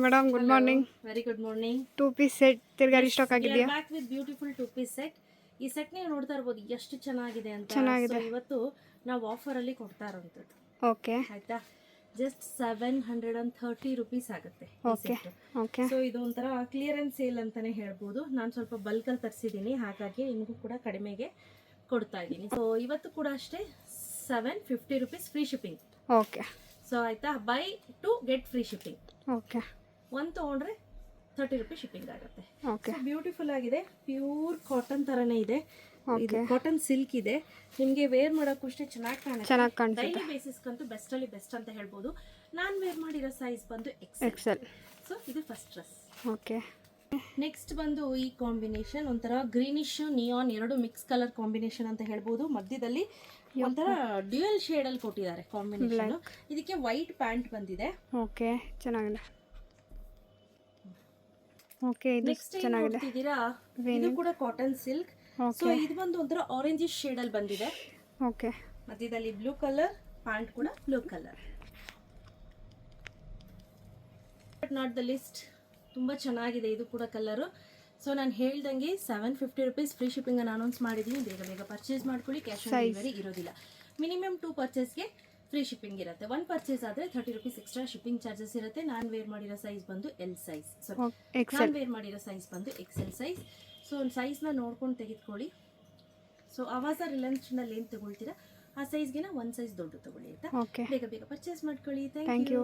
Madam, good morning. Very good morning. 2 piece set ತಿರ್ಗಾ stock ಆಗಿದೆಯಾ? Back with beautiful 2 piece set. ಈ set ನೀವು ನೋಡ್ತಾ ಇರ್ಬೋದು ಎಷ್ಟು ಚೆನ್ನಾಗಿದೆ ಅಂತ. ಚೆನ್ನಾಗಿದೆ. So, ಇವತ್ತು ನಾವು ಆಫರ್ ಅಲ್ಲಿ ಕೊಡ್ತಾ ಇರೋಂಥದ್ದು. ಓಕೆ ಆಯ್ತಾ? ಜಸ್ಟ್ 730 ರುಪೀಸ್ ಆಗುತ್ತೆ. Okay okay. ಸೊ ಇದು ಒಂಥರ ಕ್ಲಿಯರೆನ್ಸ್ ಸೇಲ್ ಅಂತಾನೆ ಹೇಳ್ಬೋದು. ನಾನು ಸ್ವಲ್ಪ ಬಲ್ಕಲ್ಲಿ ತರಿಸಿದ್ದೀನಿ, ಹಾಗಾಗಿ ನಿಮಗೂ ಕೂಡ ಕಡಿಮೆಗೆ ಕೊಡ್ತಾ ಇದ್ದೀನಿ. ಸೊ ಇವತ್ತು ಕೂಡ ಅಷ್ಟೇ 750 rupees free shipping. Okay. So ಆಯ್ತಾ, buy to get free shipping. Okay. ಒಂದು ತೊಗೊಂಡ್ರೆ 30 ರುಪೀಸ್ ಶಿಪ್ಪಿಂಗ್ ಆಗುತ್ತೆ. ಓಕೆ. ಬ್ಯೂಟಿಫುಲ್ ಆಗಿದೆ, ಪ್ಯೂರ್ ಕಾಟನ್ ತರನೇ ಇದೆ. ಇದು ಓಕೆ. ಕಾಟನ್ ಸಿಲ್ಕ್ ಇದೆ. ನಿಮಗೆ ವೇರ್ ಮಾಡೋಕ್ಕೂ ಅಷ್ಟೇ ಚೆನ್ನಾಗಿ ಚೆನ್ನಾಗಿ ಕಾಣುತ್ತೆ. ಕಾಣಿಸುತ್ತೆ. ಡೈಲಿ ಬೇಸಿಸ್ಗಂತೂ ಬೆಸ್ಟ್ ಅಲ್ಲಿ ಬೆಸ್ಟ್ ಅಂತ ಹೇಳ್ಬೋದು. ನಾನು ವೇರ್ ಮಾಡಿರೋ ಸೈಜ್ ಬಂದು ಎಕ್ಸೆಲ್. ಸೊ ಇದು ಫಸ್ಟ್ ಡ್ರೆಸ್. ಓಕೆ. ನೆಕ್ಸ್ಟ್ ಬಂದು ಈ ಕಾಂಬಿನೇಷನ್ ಒಂಥರ ಗ್ರೀನಿಶ್ ನಿಯಾನ್ ಎರಡು ಮಿಕ್ಸ್ ಕಲರ್ ಕಾಂಬಿನೇಷನ್ ಅಂತ ಹೇಳ್ಬೋದು. ಮಧ್ಯದಲ್ಲಿ ಒಂಥರ ಡ್ಯೂಯಲ್ ಶೇಡ್ ಅಲ್ಲಿ ಕೊಟ್ಟಿದ್ದಾರೆ ಕಾಂಬಿನೇಷನ್. ಇದಕ್ಕೆ ವೈಟ್ ಪ್ಯಾಂಟ್ ಬಂದಿದೆ. ಓಕೆ, ಚೆನ್ನಾಗಿದೆ. ಓಕೆ, ಇದು ನೆಕ್ಸ್ಟ್ ಚೆನ್ನಾಗಿದೆ. ನೋಡ್ತಿದ್ದೀರಾ, ಇದು ಕೂಡ ಕಾಟನ್ ಸಿಲ್ಕ್. ಸೊ ಇದು ಬಂದು ಒಂಥರ ಆರೆಂಜಿಶ್ ಶೇಡ್ ಅಲ್ಲಿ ಬಂದಿದೆ. ಓಕೆ. ಮಧ್ಯದಲ್ಲಿ ಬ್ಲೂ ಕಲರ್, ಪ್ಯಾಂಟ್ ಕೂಡ blue colour. But not the list, ತುಂಬಾ ಚೆನ್ನಾಗಿದೆ ಇದು ಕೂಡ ಕಲರು. ಸೊ ನಾನು ಹೇಳ್ದಂಗೆ 750 ರುಪೀಸ್ ಫ್ರೀ ಶಿಪ್ಪಿಂಗ್ ಅನ್ನು ಅನೌನ್ಸ್ ಮಾಡಿದ್ದೀನಿ. ಬೇಗ ಬೇಗ ಪರ್ಚೇಸ್ ಮಾಡ್ಕೊಳ್ಳಿ. ಕ್ಯಾಶ್ ಆನ್ ಡೆಲಿವರಿ ಇರೋದಿಲ್ಲ. ಮಿನಿಮಮ್ 2 ಪರ್ಚೇಸ್ಗೆ ಫ್ರೀ ಶಿಪ್ಪಿಂಗ್ ಇರುತ್ತೆ. 1 ಪರ್ಚೇಸ್ ಆದರೆ 30 ರುಪೀಸ್ ಎಕ್ಸ್ಟ್ರಾ ಶಿಪ್ಪಿಂಗ್ ಚಾರ್ಜಸ್ ಇರುತ್ತೆ. ನಾನು ವೇರ್ ಮಾಡಿರೋ ಸೈಜ್ ಬಂದು ಎಲ್ ಸೈಜ್. ನಾನು ವೇರ್ ಮಾಡಿರೋ ಸೈಜ್ ಬಂದು ಎಕ್ಸೆಲ್ ಸೈಜ್. ಸೊ ಒಂದು ಸೈಜ್ನ ನೋಡ್ಕೊಂಡು ತೆಗೆದುಕೊಳ್ಳಿ. ಸೊ ಆವಾಸ ರಿಲಯನ್ಸ್ನಲ್ಲಿ ಏನು ತಗೊಳ್ತೀರಾ ಆ ಸೈಜ್ಗೆ ಒಂದು ಸೈಜ್ ದೊಡ್ಡ ತಗೊಳ್ಳಿ ಆಯ್ತಾ. ಓಕೆ. ಬೇಗ ಬೇಗ ಪರ್ಚೇಸ್ ಮಾಡ್ಕೊಳ್ಳಿ. Thank you.